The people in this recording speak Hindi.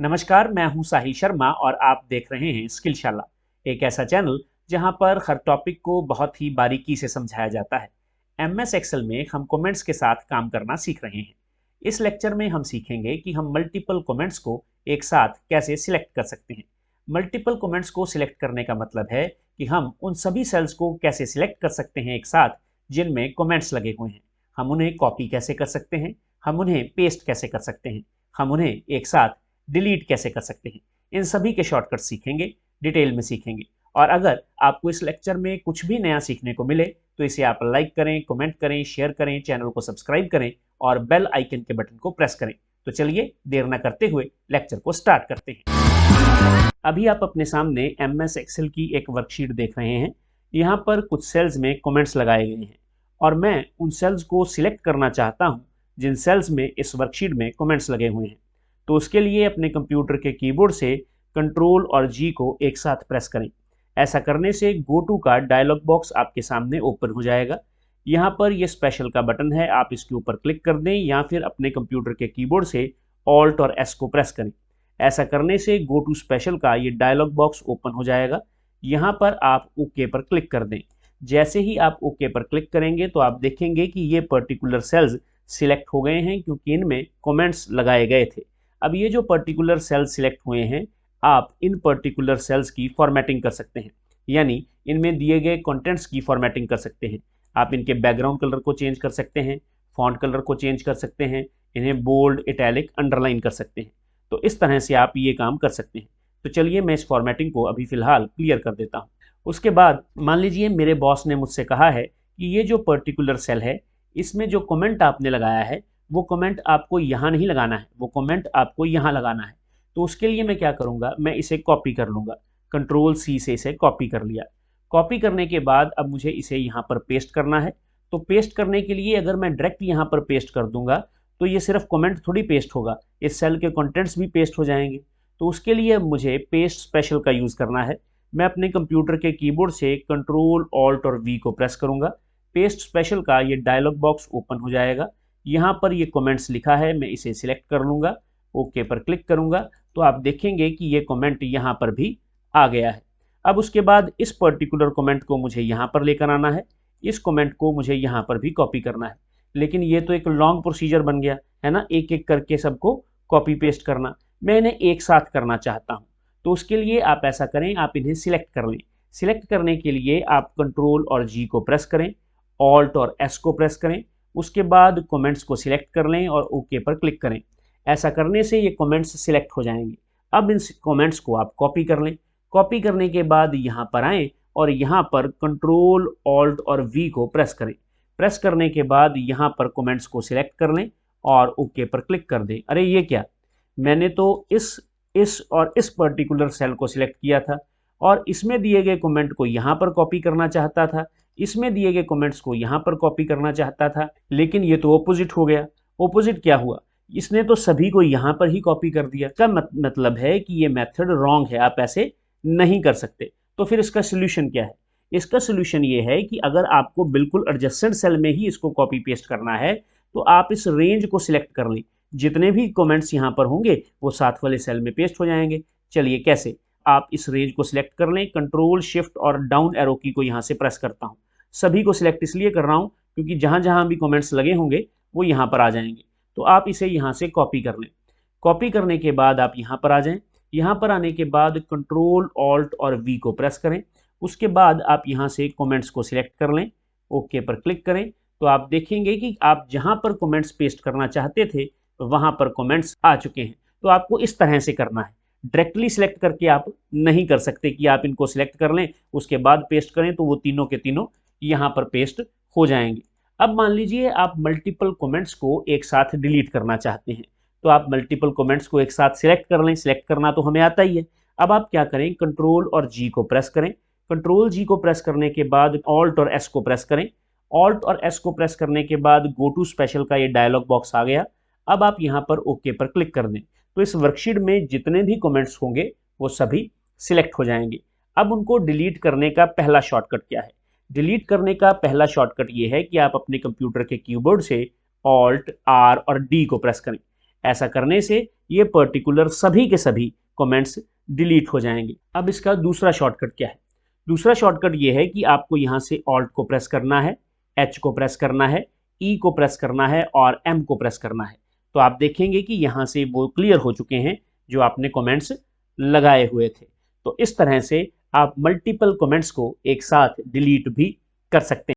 नमस्कार, मैं हूं साहिल शर्मा और आप देख रहे हैं स्किलशाला, एक ऐसा चैनल जहां पर हर टॉपिक को बहुत ही बारीकी से समझाया जाता है। एमएस एक्सेल में हम कमेंट्स के साथ काम करना सीख रहे हैं। इस लेक्चर में हम सीखेंगे कि हम मल्टीपल कमेंट्स को एक साथ कैसे सिलेक्ट कर सकते हैं। मल्टीपल कमेंट्स को सिलेक्ट करने का मतलब है कि हम उन सभी सेल्स को कैसे सिलेक्ट कर सकते हैं एक साथ जिनमें कमेंट्स लगे हुए हैं। हम उन्हें कॉपी कैसे कर सकते हैं, हम उन्हें पेस्ट कैसे कर सकते हैं, हम उन्हें एक साथ डिलीट कैसे कर सकते हैं। इन सभी के शॉर्टकट सीखेंगे, डिटेल में सीखेंगे। और अगर आपको इस लेक्चर में कुछ भी नया सीखने को मिले तो इसे आप लाइक करें, कमेंट करें, शेयर करें, चैनल को सब्सक्राइब करें और बेल आइकन के बटन को प्रेस करें। तो चलिए देर न करते हुए लेक्चर को स्टार्ट करते हैं। अभी आप अपने सामने एमएस एक्सेल की एक वर्कशीट देख रहे हैं। यहाँ पर कुछ सेल्स में कमेंट्स लगाए गए हैं और मैं उन सेल्स को सिलेक्ट करना चाहता हूँ जिन सेल्स में इस वर्कशीट में कमेंट्स लगे हुए हैं। तो उसके लिए अपने कंप्यूटर के कीबोर्ड से कंट्रोल और जी को एक साथ प्रेस करें। ऐसा करने से गो टू का डायलॉग बॉक्स आपके सामने ओपन हो जाएगा। यहाँ पर ये स्पेशल का बटन है, आप इसके ऊपर क्लिक कर दें या फिर अपने कंप्यूटर के कीबोर्ड से ऑल्ट और एस को प्रेस करें। ऐसा करने से गो टू स्पेशल का ये डायलॉग बॉक्स ओपन हो जाएगा। यहाँ पर आप ओके पर क्लिक कर दें। जैसे ही आप ओके पर क्लिक करेंगे तो आप देखेंगे कि ये पर्टिकुलर सेल्स सिलेक्ट हो गए हैं क्योंकि इनमें कमेंट्स लगाए गए थे। अब ये जो पर्टिकुलर सेल्स सिलेक्ट हुए हैं, आप इन पर्टिकुलर सेल्स की फॉर्मेटिंग कर सकते हैं, यानी इनमें दिए गए कंटेंट्स की फॉर्मेटिंग कर सकते हैं। आप इनके बैकग्राउंड कलर को चेंज कर सकते हैं, फॉन्ट कलर को चेंज कर सकते हैं, इन्हें बोल्ड, इटैलिक, अंडरलाइन कर सकते हैं। तो इस तरह से आप ये काम कर सकते हैं। तो चलिए मैं इस फॉर्मेटिंग को अभी फिलहाल क्लियर कर देता हूँ। उसके बाद मान लीजिए मेरे बॉस ने मुझसे कहा है कि ये जो पर्टिकुलर सेल है, इसमें जो कमेंट आपने लगाया है वो कमेंट आपको यहाँ नहीं लगाना है, वो कमेंट आपको यहाँ लगाना है। तो उसके लिए मैं क्या करूँगा, मैं इसे कॉपी कर लूँगा। कंट्रोल सी से इसे कॉपी कर लिया। कॉपी करने के बाद अब मुझे इसे यहाँ पर पेस्ट करना है। तो पेस्ट करने के लिए अगर मैं डायरेक्ट यहाँ पर पेस्ट कर दूंगा तो ये सिर्फ कमेंट थोड़ी पेस्ट होगा, इस सेल के कंटेंट्स भी पेस्ट हो जाएंगे। तो उसके लिए मुझे पेस्ट स्पेशल का यूज़ करना है। मैं अपने कंप्यूटर के कीबोर्ड से कंट्रोल ऑल्ट और वी को प्रेस करूँगा। पेस्ट स्पेशल का ये डायलॉग बॉक्स ओपन हो जाएगा। यहाँ पर ये कमेंट्स लिखा है, मैं इसे सिलेक्ट कर लूँगा, ओके पर क्लिक करूँगा तो आप देखेंगे कि ये कमेंट यहाँ पर भी आ गया है। अब उसके बाद इस पर्टिकुलर कमेंट को मुझे यहाँ पर लेकर आना है, इस कमेंट को मुझे यहाँ पर भी कॉपी करना है। लेकिन ये तो एक लॉन्ग प्रोसीजर बन गया है ना, एक एक करके सबको कॉपी पेस्ट करना। मैं इन्हें एक साथ करना चाहता हूँ। तो उसके लिए आप ऐसा करें, आप इन्हें सिलेक्ट कर लें। सिलेक्ट करने के लिए आप कंट्रोल और जी को प्रेस करें, ऑल्ट और एस को प्रेस करें। उसके बाद कमेंट्स को सिलेक्ट कर लें और ओके पर क्लिक करें। ऐसा करने से ये कमेंट्स सिलेक्ट हो जाएंगे। अब इन कमेंट्स को आप कॉपी कर लें। कॉपी करने के बाद यहाँ पर आएँ और यहाँ पर कंट्रोल ऑल्ट और वी को प्रेस करें। प्रेस करने के बाद यहाँ पर कमेंट्स को सिलेक्ट कर लें और ओके पर क्लिक कर दें। अरे ये क्या, मैंने तो इस और इस पर्टिकुलर सेल को सिलेक्ट किया था और इसमें दिए गए कमेंट को यहाँ पर कॉपी करना चाहता था, इसमें दिए गए कमेंट्स को यहाँ पर कॉपी करना चाहता था, लेकिन ये तो ऑपोजिट हो गया। ऑपोजिट क्या हुआ, इसने तो सभी को यहाँ पर ही कॉपी कर दिया। इसका मतलब है कि ये मेथड रॉन्ग है, आप ऐसे नहीं कर सकते। तो फिर इसका सोल्यूशन क्या है? इसका सोल्यूशन ये है कि अगर आपको बिल्कुल एडजेसेंट सेल में ही इसको कॉपी पेस्ट करना है तो आप इस रेंज को सिलेक्ट कर लें। जितने भी कमेंट्स यहाँ पर होंगे वो साथ वाले सेल में पेस्ट हो जाएंगे। चलिए कैसे, आप इस रेंज को सिलेक्ट कर लें। कंट्रोल शिफ्ट और डाउन एरो की को यहाँ से प्रेस करता हूँ। सभी को सिलेक्ट इसलिए कर रहा हूँ क्योंकि जहाँ जहाँ भी कमेंट्स लगे होंगे वो यहाँ पर आ जाएंगे। तो आप इसे यहाँ से कॉपी कर लें। कॉपी करने के बाद आप यहाँ पर आ जाएं। यहाँ पर आने के बाद कंट्रोल ऑल्ट और वी को प्रेस करें। उसके बाद आप यहाँ से कमेंट्स को सिलेक्ट कर लें, ओके पर क्लिक करें। तो आप देखेंगे कि आप जहाँ पर कमेंट्स पेस्ट करना चाहते थे वहाँ पर कमेंट्स आ चुके हैं। तो आपको इस तरह से करना है, डायरेक्टली सिलेक्ट करके आप नहीं कर सकते कि आप इनको सिलेक्ट कर लें उसके बाद पेस्ट करें तो वो तीनों के तीनों यहाँ पर पेस्ट हो जाएंगे। अब मान लीजिए आप मल्टीपल कमेंट्स को एक साथ डिलीट करना चाहते हैं। तो आप मल्टीपल कमेंट्स को एक साथ सिलेक्ट कर लें, सिलेक्ट करना तो हमें आता ही है। अब आप क्या करें, कंट्रोल और जी को प्रेस करें। कंट्रोल जी को प्रेस करने के बाद ऑल्ट और एस को प्रेस करें। ऑल्ट और एस को प्रेस करने के बाद गो टू स्पेशल का ये डायलॉग बॉक्स आ गया। अब आप यहाँ पर ओके पर क्लिक कर दें। तो इस वर्कशीट में जितने भी कमेंट्स होंगे वो सभी सिलेक्ट हो जाएंगे। अब उनको डिलीट करने का पहला शॉर्टकट क्या है? डिलीट करने का पहला शॉर्टकट ये है कि आप अपने कंप्यूटर के कीबोर्ड से ऑल्ट, आर और डी को प्रेस करें। ऐसा करने से ये पर्टिकुलर सभी के सभी कमेंट्स डिलीट हो जाएंगे। अब इसका दूसरा शॉर्टकट क्या है? दूसरा शॉर्टकट ये है कि आपको यहाँ से ऑल्ट को प्रेस करना है, एच को प्रेस करना है, ई को प्रेस करना है और एम को प्रेस करना है। तो आप देखेंगे कि यहाँ से वो क्लियर हो चुके हैं जो आपने कमेंट्स लगाए हुए थे। तो इस तरह से आप मल्टीपल कमेंट्स को एक साथ डिलीट भी कर सकते हैं।